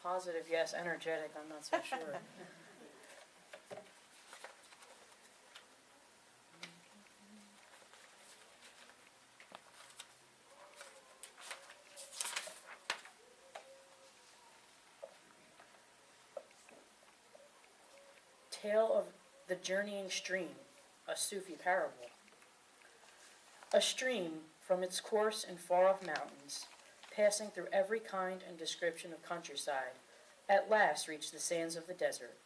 Positive, yes. Energetic, I'm not so sure. Tale of the Journeying Stream, a Sufi parable. A stream, from its course in far-off mountains, passing through every kind and description of countryside, at last reached the sands of the desert.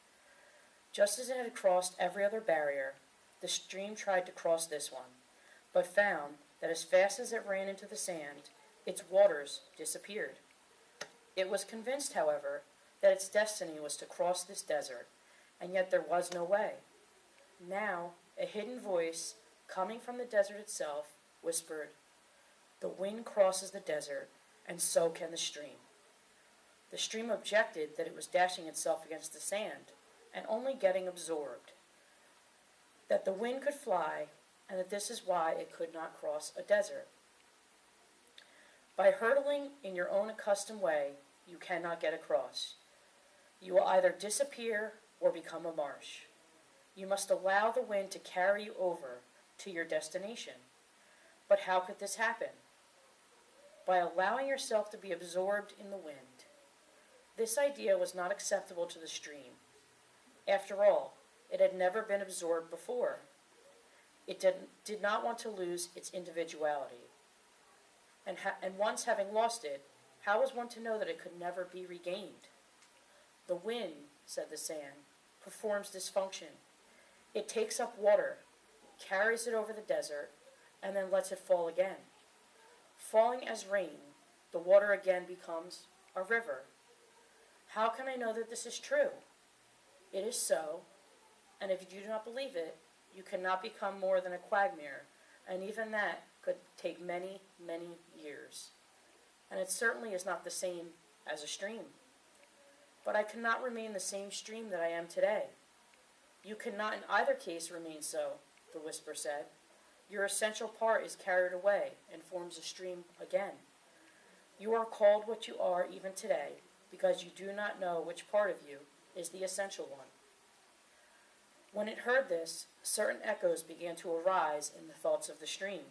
Just as it had crossed every other barrier, the stream tried to cross this one, but found that as fast as it ran into the sand, its waters disappeared. It was convinced, however, that its destiny was to cross this desert, and yet there was no way. Now, a hidden voice, coming from the desert itself, whispered, "The wind crosses the desert, and so can the stream." The stream objected that it was dashing itself against the sand, and only getting absorbed, that the wind could fly, and that this is why it could not cross a desert. By hurtling in your own accustomed way, you cannot get across. You will either disappear or become a marsh. You must allow the wind to carry you over to your destination. But how could this happen? By allowing yourself to be absorbed in the wind. This idea was not acceptable to the stream. After all, it had never been absorbed before. It did not want to lose its individuality. And once having lost it, how was one to know that it could never be regained? The wind, said the sand, performs this function. It takes up water, carries it over the desert, and then lets it fall again. Falling as rain, the water again becomes a river. How can I know that this is true? It is so, and if you do not believe it, you cannot become more than a quagmire, and even that could take many, many years. And it certainly is not the same as a stream. But I cannot remain the same stream that I am today. You cannot in either case remain so, the whisper said. Your essential part is carried away and forms a stream again. You are called what you are even today because you do not know which part of you is the essential one. When it heard this, certain echoes began to arise in the thoughts of the stream.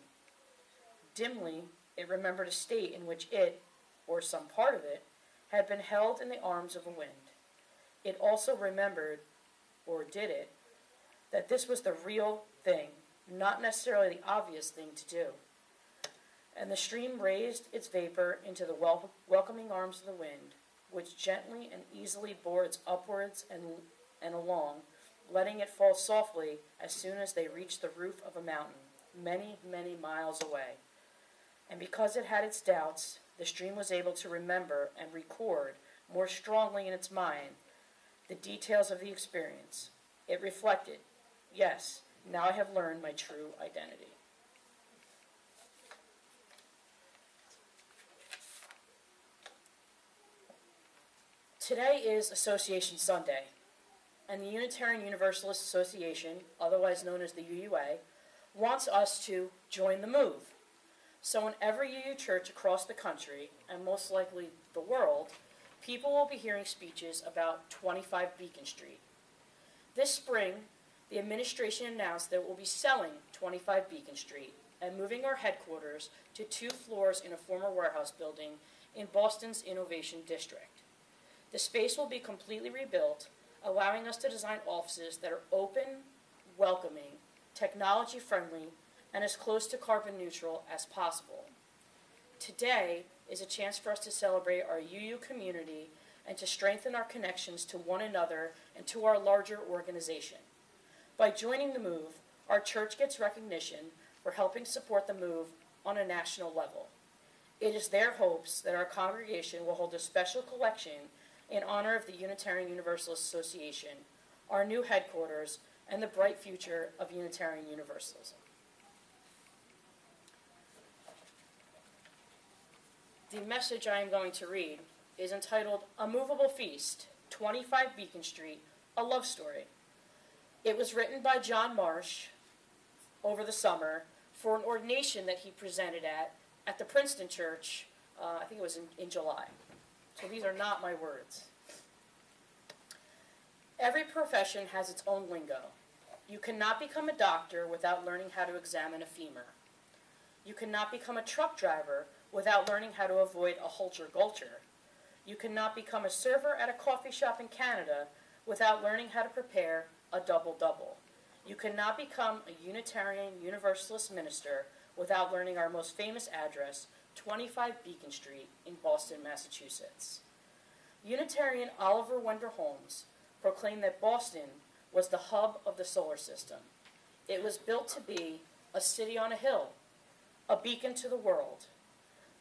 Dimly, it remembered a state in which it, or some part of it, had been held in the arms of a wind. It also remembered, or did it, that this was the real thing, not necessarily the obvious thing to do. And the stream raised its vapor into the welcoming arms of the wind, which gently and easily bore it upwards and along, letting it fall softly as soon as they reached the roof of a mountain, many, many miles away. And because it had its doubts, the stream was able to remember and record more strongly in its mind the details of the experience. It reflected, yes, now I have learned my true identity. Today is Association Sunday, and the Unitarian Universalist Association, otherwise known as the UUA, wants us to join the move. So in every UU church across the country, and most likely the world, people will be hearing speeches about 25 Beacon Street. This spring, the administration announced that it will be selling 25 Beacon Street and moving our headquarters to 2 floors in a former warehouse building in Boston's Innovation District. The space will be completely rebuilt, allowing us to design offices that are open, welcoming, technology-friendly, and as close to carbon neutral as possible. Today is a chance for us to celebrate our UU community and to strengthen our connections to one another and to our larger organization. By joining the move, our church gets recognition for helping support the move on a national level. It is their hopes that our congregation will hold a special collection in honor of the Unitarian Universalist Association, our new headquarters, and the bright future of Unitarian Universalism. The message I am going to read is entitled A Moveable Feast, 25 Beacon Street, A Love Story. It was written by John Marsh over the summer for an ordination that he presented at the Princeton Church, I think it was in July. So these are not my words. Every profession has its own lingo. You cannot become a doctor without learning how to examine a femur. You cannot become a truck driver without learning how to avoid a holter-gulcher. You cannot become a server at a coffee shop in Canada without learning how to prepare a double-double. You cannot become a Unitarian Universalist minister without learning our most famous address, 25 Beacon Street in Boston, Massachusetts. Unitarian Oliver Wendell Holmes proclaimed that Boston was the hub of the solar system. It was built to be a city on a hill, a beacon to the world.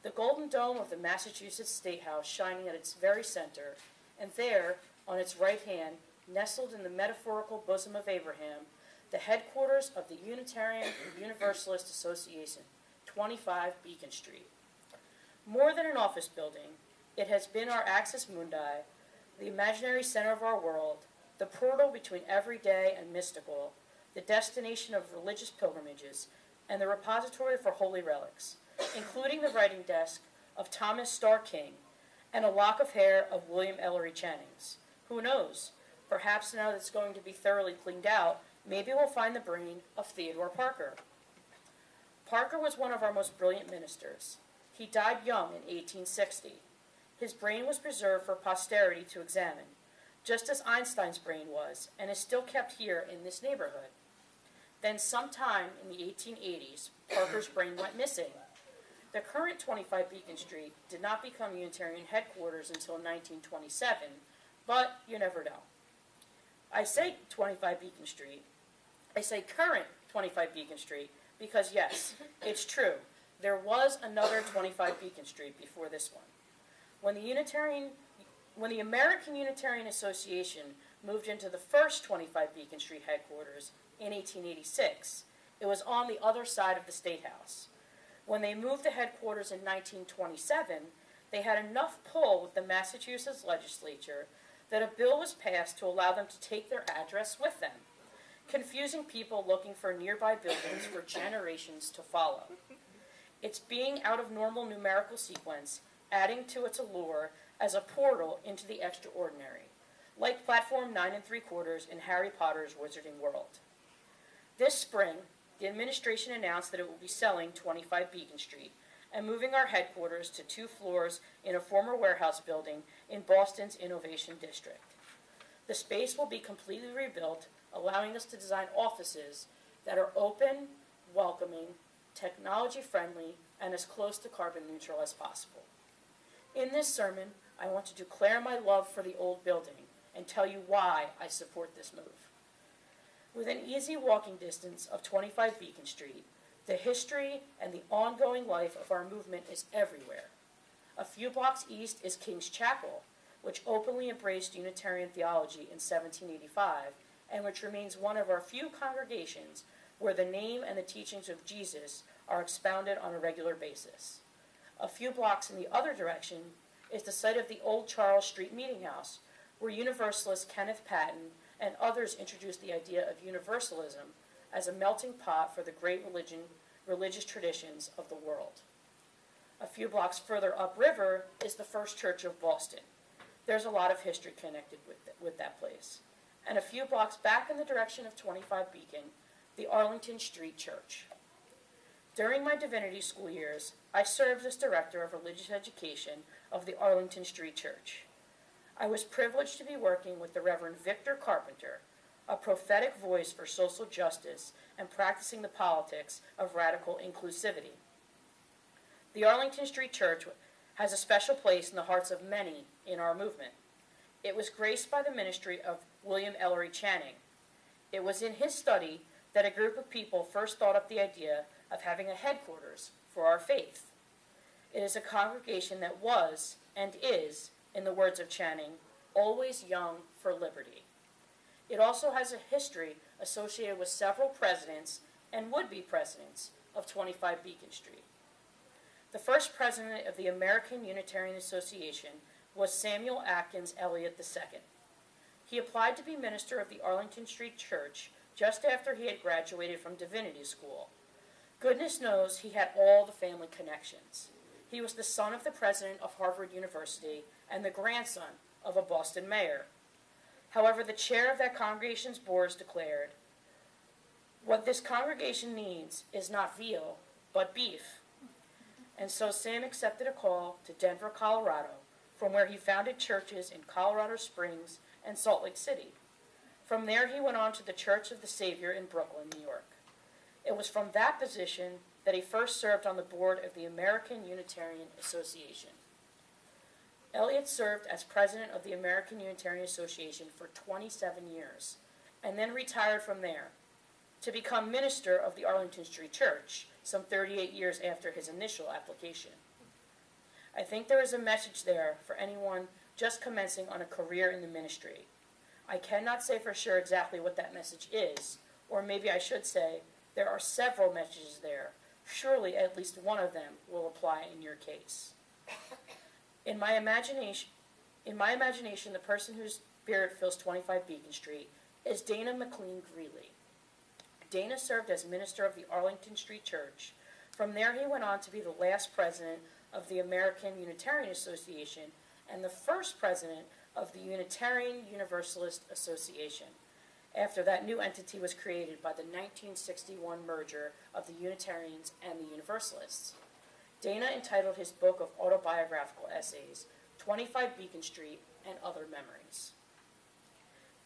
The golden dome of the Massachusetts State House shining at its very center, and there, on its right hand, nestled in the metaphorical bosom of Abraham, the headquarters of the Unitarian Universalist Association, 25 Beacon Street. More than an office building, it has been our axis mundi, the imaginary center of our world, the portal between everyday and mystical, the destination of religious pilgrimages, and the repository for holy relics, including the writing desk of Thomas Starr King and a lock of hair of William Ellery Channing's. Who knows? Perhaps now that it's going to be thoroughly cleaned out, maybe we'll find the brain of Theodore Parker. Parker was one of our most brilliant ministers. He died young in 1860. His brain was preserved for posterity to examine, just as Einstein's brain was, and is still kept here in this neighborhood. Then sometime in the 1880s, Parker's brain went missing. The current 25 Beacon Street did not become Unitarian headquarters until 1927, but you never know. I say 25 Beacon Street. I say current 25 Beacon Street because, yes, it's true. There was another 25 Beacon Street before this one. When the American Unitarian Association moved into the first 25 Beacon Street headquarters in 1886, it was on the other side of the State House. When they moved the headquarters in 1927, they had enough pull with the Massachusetts legislature that a bill was passed to allow them to take their address with them, confusing people looking for nearby buildings for generations to follow. Its being out of normal numerical sequence, adding to its allure as a portal into the extraordinary, like Platform 9 3/4 in Harry Potter's Wizarding World. This spring, the administration announced that it will be selling 25 Beacon Street and moving our headquarters to 2 floors in a former warehouse building in Boston's Innovation District. The space will be completely rebuilt, allowing us to design offices that are open, welcoming, technology-friendly, and as close to carbon neutral as possible. In this sermon, I want to declare my love for the old building and tell you why I support this move. Within easy walking distance of 25 Beacon Street, the history and the ongoing life of our movement is everywhere. A few blocks east is King's Chapel, which openly embraced Unitarian theology in 1785, and which remains one of our few congregations where the name and the teachings of Jesus are expounded on a regular basis. A few blocks in the other direction is the site of the old Charles Street Meeting House, where Universalist Kenneth Patton and others introduced the idea of universalism as a melting pot for the great religious traditions of the world. A few blocks further upriver is the First Church of Boston. There's a lot of history connected with that place. And a few blocks back in the direction of 25 Beacon, the Arlington Street Church. During my divinity school years, I served as director of religious education of the Arlington Street Church. I was privileged to be working with the Reverend Victor Carpenter, a prophetic voice for social justice and practicing the politics of radical inclusivity. The Arlington Street Church has a special place in the hearts of many in our movement. It was graced by the ministry of William Ellery Channing. It was in his study that a group of people first thought up the idea of having a headquarters for our faith. It is a congregation that was, and is, in the words of Channing, always young for liberty. It also has a history associated with several presidents and would-be presidents of 25 Beacon Street. The first president of the American Unitarian Association was Samuel Atkins Elliott II. He applied to be minister of the Arlington Street Church just after he had graduated from divinity school. Goodness knows he had all the family connections. He was the son of the president of Harvard University and the grandson of a Boston mayor. However, the chair of that congregation's board declared, "What this congregation needs is not veal, but beef." And so Sam accepted a call to Denver, Colorado, from where he founded churches in Colorado Springs and Salt Lake City. From there, he went on to the Church of the Savior in Brooklyn, New York. It was from that position that he first served on the board of the American Unitarian Association. Elliott served as president of the American Unitarian Association for 27 years, and then retired from there to become minister of the Arlington Street Church some 38 years after his initial application. I think there is a message there for anyone just commencing on a career in the ministry. I cannot say for sure exactly what that message is, or maybe I should say there are several messages there. Surely at least one of them will apply in your case. In my imagination, the person whose spirit fills 25 Beacon Street is Dana McLean Greeley. Dana served as minister of the Arlington Street Church. From there, he went on to be the last president of the American Unitarian Association and the first president of the Unitarian Universalist Association, after that new entity was created by the 1961 merger of the Unitarians and the Universalists. Dana entitled his book of autobiographical essays, 25 Beacon Street and Other Memories.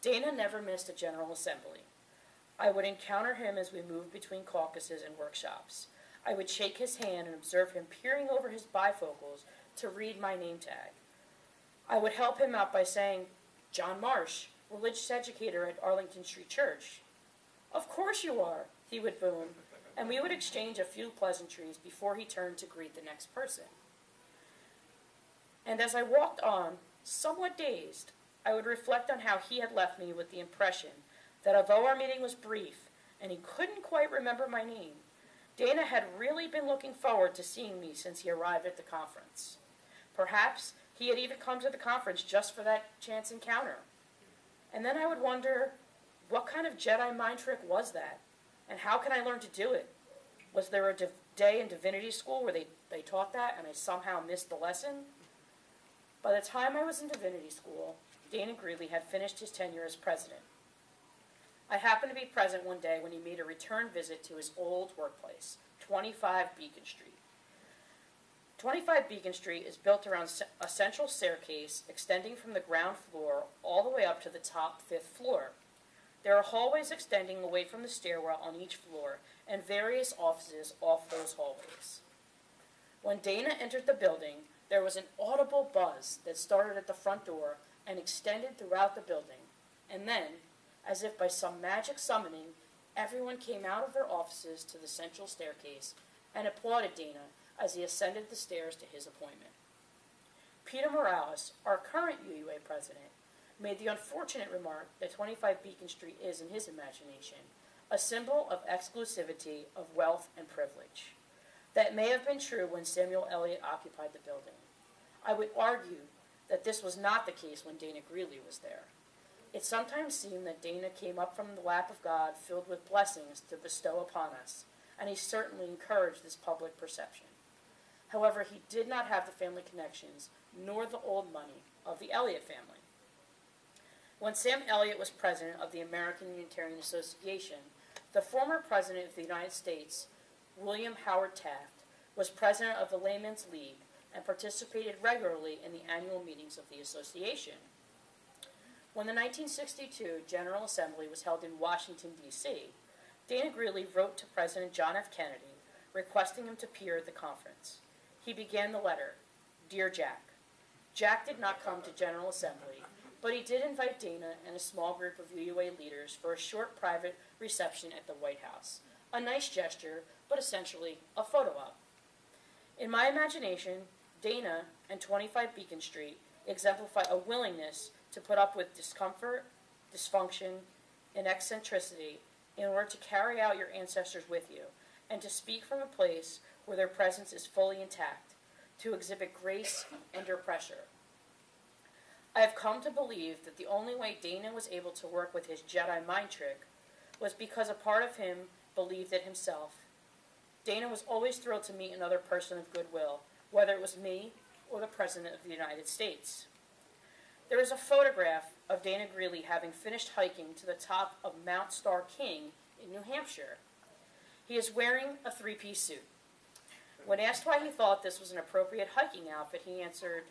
Dana never missed a General Assembly. I would encounter him as we moved between caucuses and workshops. I would shake his hand and observe him peering over his bifocals to read my name tag. I would help him out by saying, "John Marsh, religious educator at Arlington Street Church." "Of course you are," he would boom, and we would exchange a few pleasantries before he turned to greet the next person. And as I walked on, somewhat dazed, I would reflect on how he had left me with the impression that although our meeting was brief and he couldn't quite remember my name, Dana had really been looking forward to seeing me since he arrived at the conference. Perhaps he had even come to the conference just for that chance encounter. And then I would wonder, what kind of Jedi mind trick was that? And how can I learn to do it? Was there a day in divinity school where they taught that and I somehow missed the lesson? By the time I was in divinity school, Dana Greeley had finished his tenure as president. I happened to be present one day when he made a return visit to his old workplace, 25 Beacon Street. 25 Beacon Street is built around a central staircase extending from the ground floor all the way up to the top 5th floor. There are hallways extending away from the stairwell on each floor and various offices off those hallways. When Dana entered the building, there was an audible buzz that started at the front door and extended throughout the building, and then, as if by some magic summoning, everyone came out of their offices to the central staircase and applauded Dana as he ascended the stairs to his appointment. Peter Morales, our current UUA president, made the unfortunate remark that 25 Beacon Street is, in his imagination, a symbol of exclusivity, of wealth and privilege. That may have been true when Samuel Eliot occupied the building. I would argue that this was not the case when Dana Greeley was there. It sometimes seemed that Dana came up from the lap of God filled with blessings to bestow upon us, and he certainly encouraged this public perception. However, he did not have the family connections, nor the old money of the Eliot family. When Sam Eliot was president of the American Unitarian Association, the former president of the United States, William Howard Taft, was president of the Laymen's League and participated regularly in the annual meetings of the association. When the 1962 General Assembly was held in Washington, D.C., Dana Greeley wrote to President John F. Kennedy requesting him to appear at the conference. He began the letter, "Dear Jack." Jack did not come to General Assembly, but he did invite Dana and a small group of UUA leaders for a short private reception at the White House. A nice gesture, but essentially a photo op. In my imagination, Dana and 25 Beacon Street exemplify a willingness to put up with discomfort, dysfunction, and eccentricity in order to carry out your ancestors with you, and to speak from a place where their presence is fully intact, to exhibit grace under pressure. I have come to believe that the only way Dana was able to work with his Jedi mind trick was because a part of him believed it himself. Dana was always thrilled to meet another person of goodwill, whether it was me or the President of the United States. There is a photograph of Dana Greeley having finished hiking to the top of Mount Starr King in New Hampshire. He is wearing a three-piece suit. When asked why he thought this was an appropriate hiking outfit, he answered,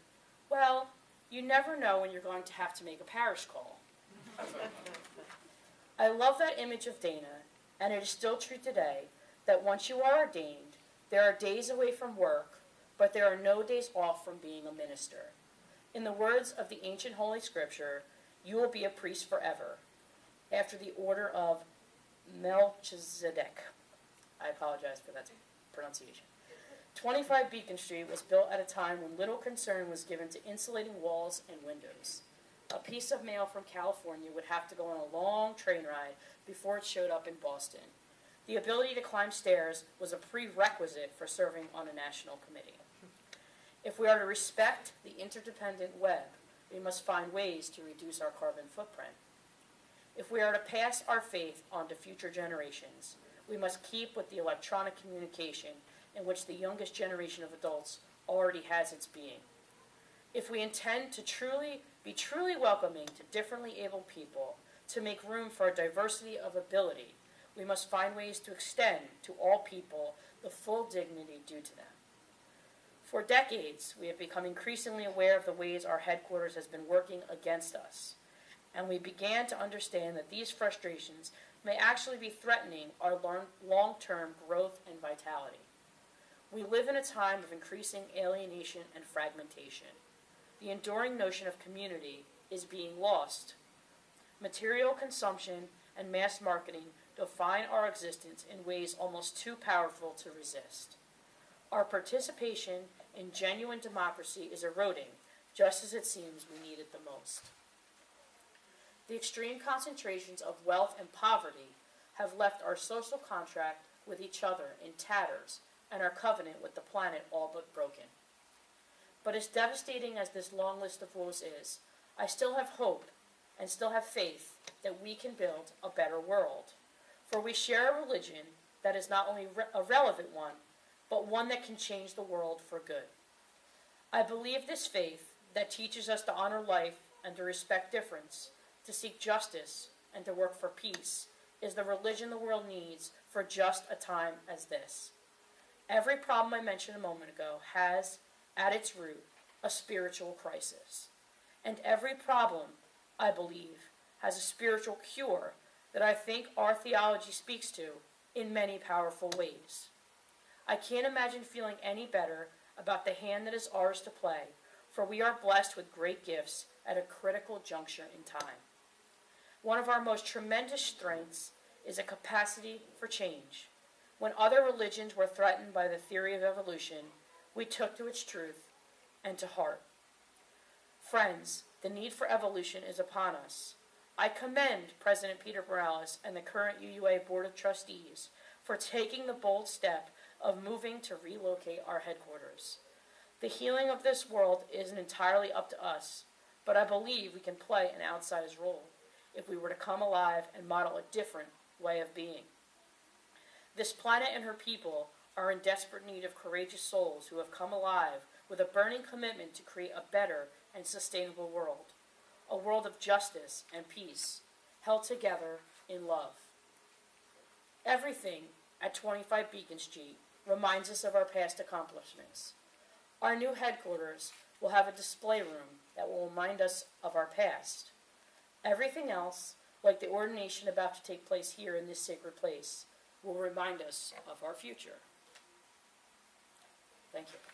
"Well, you never know when you're going to have to make a parish call." I love that image of Dana, and it is still true today that once you are ordained, there are days away from work, but there are no days off from being a minister. In the words of the ancient Holy Scripture, you will be a priest forever, after the order of Melchizedek. I apologize for that pronunciation. 25 Beacon Street was built at a time when little concern was given to insulating walls and windows. A piece of mail from California would have to go on a long train ride before it showed up in Boston. The ability to climb stairs was a prerequisite for serving on a national committee. If we are to respect the interdependent web, we must find ways to reduce our carbon footprint. If we are to pass our faith on to future generations, we must keep with the electronic communication in which the youngest generation of adults already has its being. If we intend to be truly welcoming to differently abled people, to make room for a diversity of ability, we must find ways to extend to all people the full dignity due to them. For decades, we have become increasingly aware of the ways our headquarters has been working against us, and we began to understand that these frustrations may actually be threatening our long-term growth and vitality. We live in a time of increasing alienation and fragmentation. The enduring notion of community is being lost. Material consumption and mass marketing define our existence in ways almost too powerful to resist. Our participation in genuine democracy is eroding, just as it seems we need it the most. The extreme concentrations of wealth and poverty have left our social contract with each other in tatters and our covenant with the planet all but broken. But as devastating as this long list of woes is, I still have hope and still have faith that we can build a better world. For we share a religion that is not only a relevant one, but one that can change the world for good. I believe this faith that teaches us to honor life and to respect difference, to seek justice and to work for peace, is the religion the world needs for just a time as this. Every problem I mentioned a moment ago has, at its root, a spiritual crisis. And every problem, I believe, has a spiritual cure that I think our theology speaks to in many powerful ways. I can't imagine feeling any better about the hand that is ours to play, for we are blessed with great gifts at a critical juncture in time. One of our most tremendous strengths is a capacity for change. When other religions were threatened by the theory of evolution, we took to its truth and to heart. Friends, the need for evolution is upon us. I commend President Peter Morales and the current UUA Board of Trustees for taking the bold step of moving to relocate our headquarters. The healing of this world isn't entirely up to us, but I believe we can play an outsized role if we were to come alive and model a different way of being. This planet and her people are in desperate need of courageous souls who have come alive with a burning commitment to create a better and sustainable world, a world of justice and peace, held together in love. Everything at 25 Beacon Street reminds us of our past accomplishments. Our new headquarters will have a display room that will remind us of our past. Everything else, like the ordination about to take place here in this sacred place, will remind us of our future. Thank you.